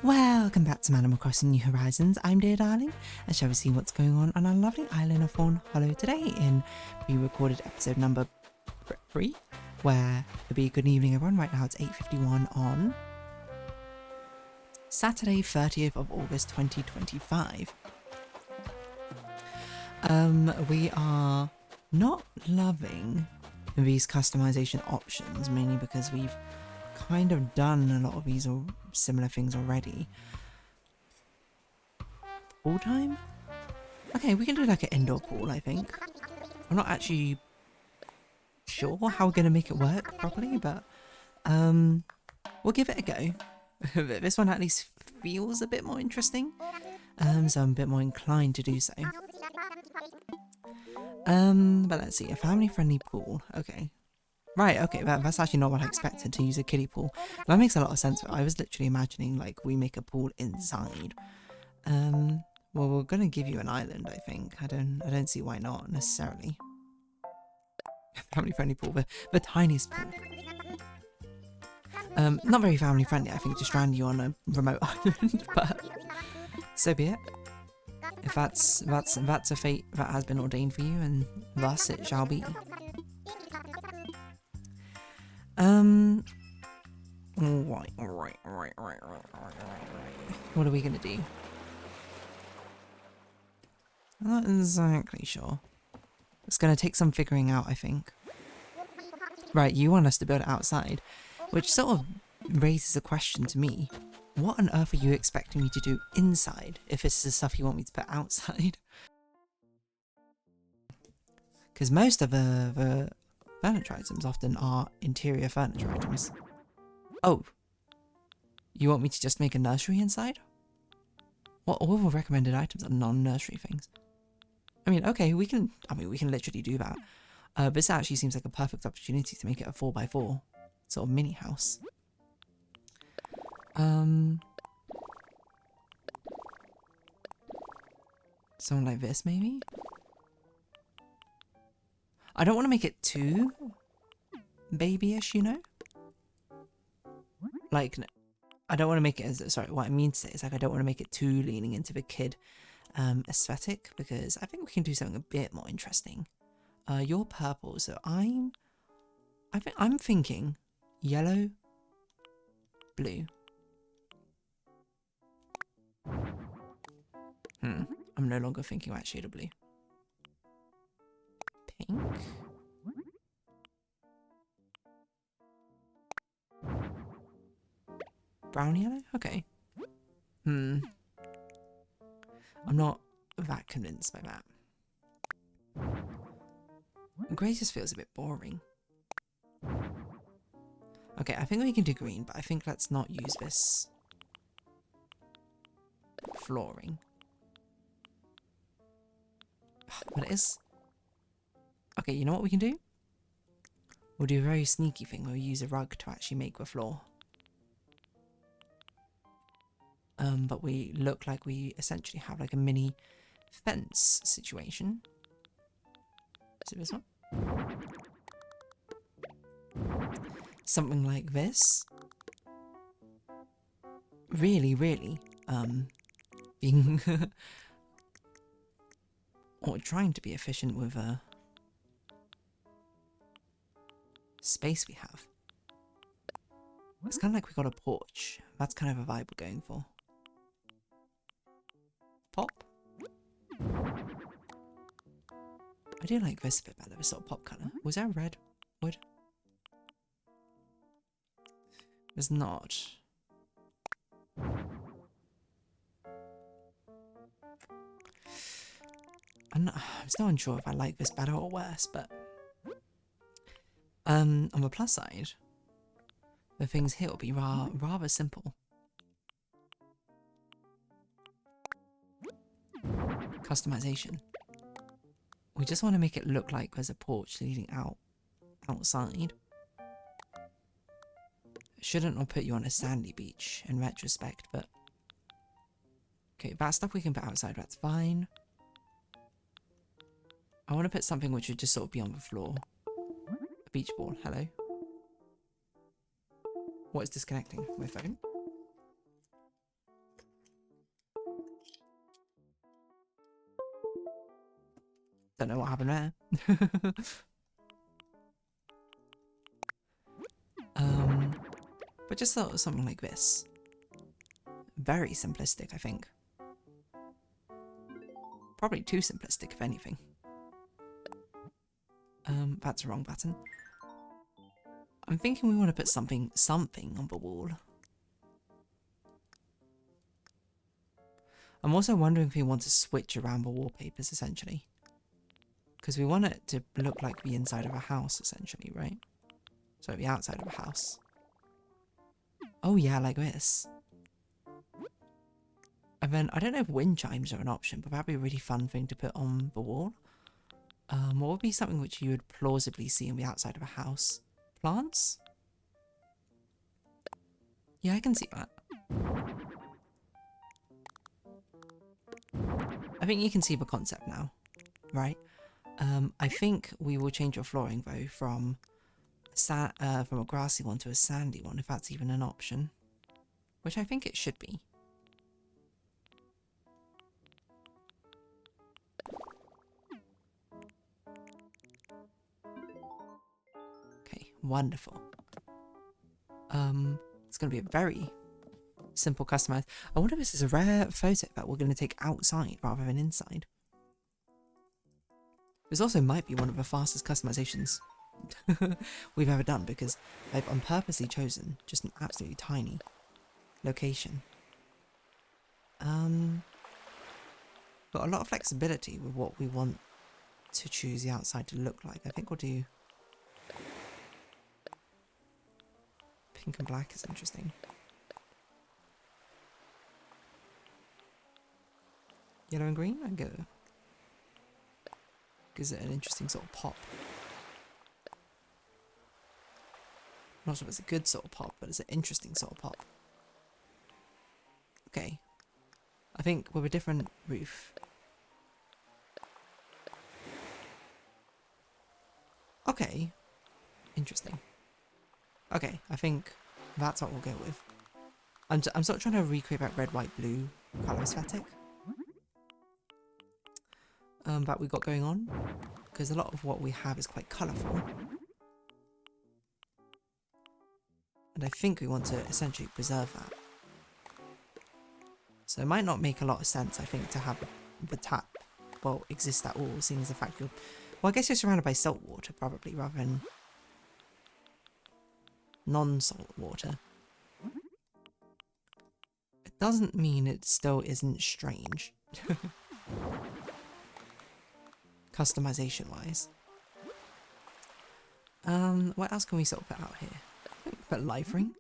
Welcome back to Animal Crossing New Horizons. I'm Dear Darling, and shall we see what's going on our lovely island of Fawnhallow today in pre-recorded episode number 3, where it'll be good evening everyone. Right now it's 8:51 on Saturday 30th of August 2025. We are not loving these customization options, mainly because we've kind of done a lot of these or similar things already. Pool time? Okay, we can do like an indoor pool, I think. I'm not actually sure how we're going to make it work properly, but we'll give it a go. This one at least feels a bit more interesting, so I'm a bit more inclined to do so. But let's see, a family-friendly pool. Okay. Right, okay, that's actually not what I expected, to use a kiddie pool. That makes a lot of sense. I was literally imagining, like, we make a pool inside. Well, we're gonna give you an island, I think. I don't see why not, necessarily. Family-friendly pool, the tiniest pool. Not very family-friendly, I think, to strand you on a remote island, but so be it. If that's a fate that has been ordained for you, and thus it shall be. Alright. What are we gonna do? I'm not exactly sure. It's gonna take some figuring out, I think. Right, you want us to build it outside, which sort of raises a question to me. What on earth are you expecting me to do inside if this is the stuff you want me to put outside? Because most of the furniture items often are interior furniture items. Oh, you want me to just make a nursery inside? Well, all the recommended items are non-nursery things. I mean, okay, we can literally do that. This actually seems like a perfect opportunity to make it a 4x4 sort of mini house. Something like this, maybe? I don't want to make it too babyish, you know? Like, I don't want to make it as, sorry, what I mean to say is, like, I don't want to make it too leaning into the kid aesthetic, because I think we can do something a bit more interesting. You're purple, so I'm thinking yellow, blue. I'm no longer thinking about shade of blue. Pink. Brown yellow? Okay. I'm not that convinced by that. Grey just feels a bit boring. Okay, I think we can do green, but I think let's not use this flooring. But it is... Okay, you know what we can do? We'll do a very sneaky thing. We'll use a rug to actually make the floor. But we look like we essentially have like a mini fence situation. Is it this one? Something like this. Really, being or trying to be efficient with space we have. It's kind of like we got a porch. That's kind of a vibe we're going for. Pop. I do like this a bit better, this sort of pop colour. Was there red wood? There's not. I'm still unsure if I like this better or worse, but on the plus side, the things here will be rather simple. Customization. We just want to make it look like there's a porch leading outside. Shouldn't have put you on a sandy beach in retrospect, but okay, that stuff we can put outside, that's fine. I want to put something which would just sort of be on the floor. A beach ball, hello. What is disconnecting? My phone? Don't know what happened there. But just thought of something like this. Very simplistic, I think. Probably too simplistic, if anything. That's the wrong button. I'm thinking we want to put something on the wall. I'm also wondering if we want to switch around the wallpapers, essentially. Because we want it to look like the inside of a house, essentially, right? So the outside of a house. Oh yeah, like this. And then, I don't know if wind chimes are an option, but that'd be a really fun thing to put on the wall. What would be something which you would plausibly see on the outside of a house? Plants? Yeah, I can see that. I think you can see the concept now, right? I think we will change your flooring though from a grassy one to a sandy one, if that's even an option. Which I think it should be. Okay, wonderful. It's going to be a very simple customized. I wonder if this is a rare photo that we're going to take outside rather than inside. This also might be one of the fastest customizations we've ever done, because I've on purposely chosen just an absolutely tiny location. Got a lot of flexibility with what we want to choose the outside to look like. I think we'll do pink and black is interesting. Yellow and green, I go. Gives it an interesting sort of pop. I'm not sure if it's a good sort of pop, but it's an interesting sort of pop. Okay. I think with a different roof. Okay. Interesting. Okay, I think that's what we'll go with. I'm sort of trying to recreate that red, white, blue colour aesthetic that we got going on, because a lot of what we have is quite colourful. And I think we want to essentially preserve that. So it might not make a lot of sense, I think, to have the tap, well, exist at all, seeing as the fact you're... Well, I guess you're surrounded by salt water, probably, rather than non-salt water. It doesn't mean it still isn't strange. Customization-wise. What else can we sort of put out here? Put a life ring.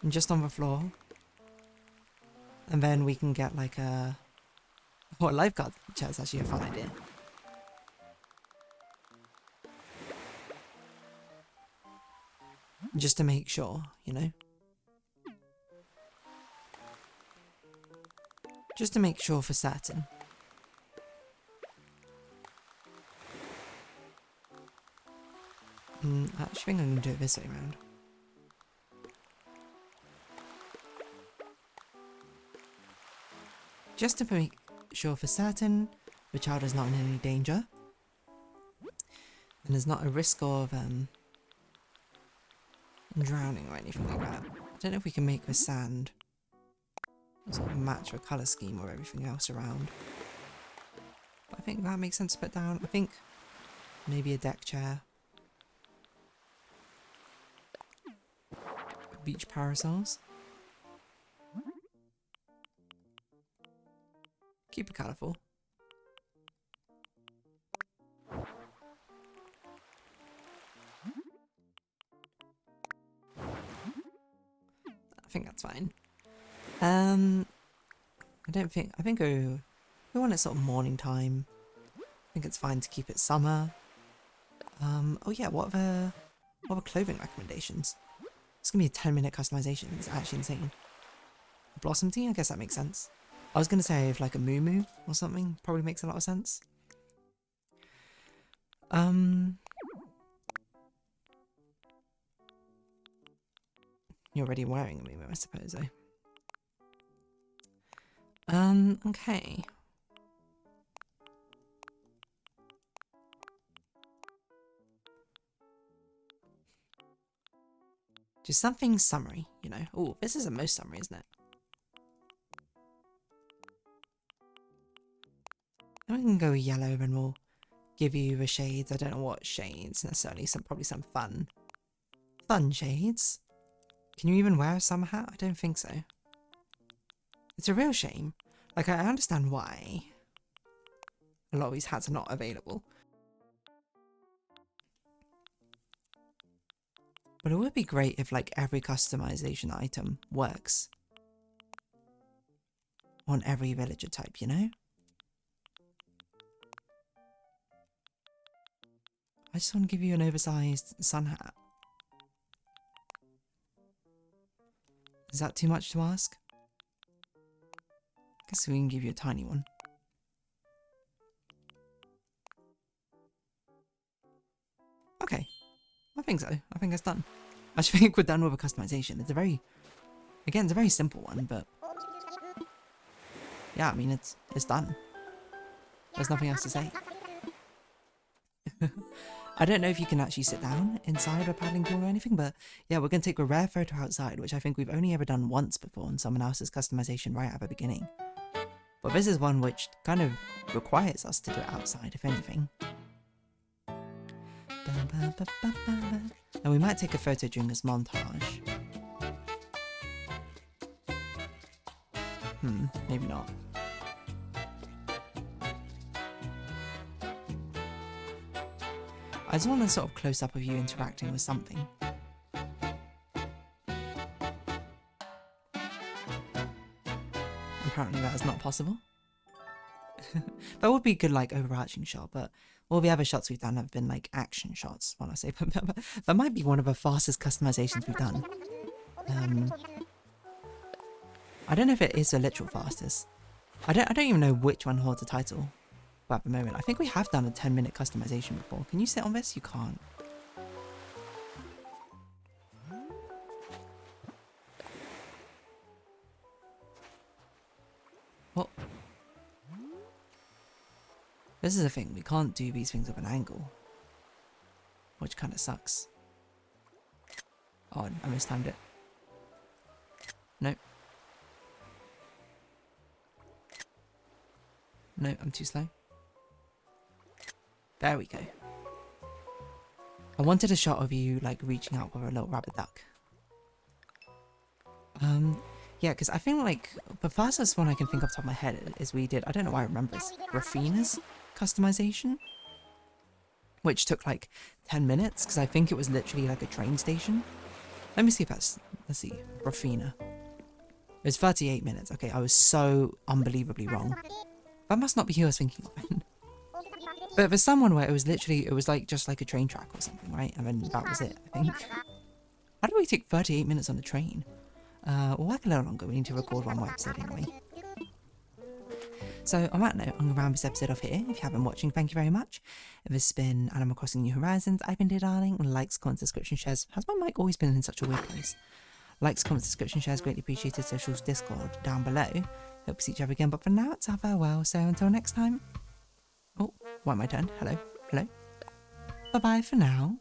And just on the floor. And then we can get like a... Oh, a lifeguard chair is actually a fun idea. Just to make sure, you know? Just to make sure for certain. I actually think I'm going to do it this way around. Just to make sure for certain the child is not in any danger. And there's not a risk of drowning or anything like that. I don't know if we can make the sand sort of match the colour scheme or everything else around. But I think that makes sense to put down. I think maybe a deck chair. Beach parasols. Keep it colourful. I think that's fine. I think we want it sort of morning time. I think it's fine to keep it summer. Oh yeah, what are clothing recommendations? It's gonna be a 10-minute customization. It's actually insane. Blossom tea? I guess that makes sense. I was gonna say if like a moo or something probably makes a lot of sense. You're already wearing a moo, I suppose, though. Okay. Just something summery, you know. Oh, this is the most summery, isn't it? Then we can go yellow and we'll give you the shades. I don't know what shades necessarily. Probably some fun shades. Can you even wear a summer hat? I don't think so. It's a real shame. Like, I understand why a lot of these hats are not available. But it would be great if, like, every customization item works on every villager type, you know? I just want to give you an oversized sun hat. Is that too much to ask? Guess we can give you a tiny one. Okay. I think so. I think it's done. I just think we're done with a customization. It's a very... Again, it's a very simple one, but... Yeah, I mean, it's done. There's nothing else to say. I don't know if you can actually sit down inside a paddling pool or anything, but yeah, we're going to take a rare photo outside, which I think we've only ever done once before on someone else's customization right at the beginning. But this is one which kind of requires us to do it outside, if anything. And we might take a photo during this montage. Maybe not. I just want a sort of close up of you interacting with something. Apparently that is not possible. That would be a good, like, overarching shot, but all the other shots we've done have been, like, action shots, when I say. That might be one of the fastest customizations we've done. I don't know if it is the literal fastest. I don't even know which one holds the title. But at the moment, I think we have done a 10-minute customization before. Can you sit on this? You can't. Well, this is the thing. We can't do these things with an angle, which kind of sucks. Oh, I mistimed it. Nope. No, I'm too slow. There we go. I wanted a shot of you, like, reaching out for a little rabbit duck. Yeah, because I think, like, the fastest one I can think off the top of my head is we did, I don't know why I remember this, Rafina's customization, which took, like, 10 minutes, because I think it was literally, like, a train station. Let me see if that's, let's see, Rafina. It was 38 minutes. Okay, I was so unbelievably wrong. That must not be who I was thinking of. But there's someone where it was literally, it was like just like a train track or something, right? And then that was it, I think. How do we take 38 minutes on the train? We'll work a little longer. We need to record one more episode anyway. So on that note, I'm going to round this episode off here. If you have been watching, thank you very much. This has been Animal Crossing New Horizons. I've been Dear Darling. Likes, comments, subscription, shares. Has my mic always been in such a weird place? Likes, comments, subscription, shares, greatly appreciated. Socials, Discord down below. Hope to see each other again. But for now, it's our farewell. So until next time. Oh, my turn. Hello. Hello. Bye-bye for now.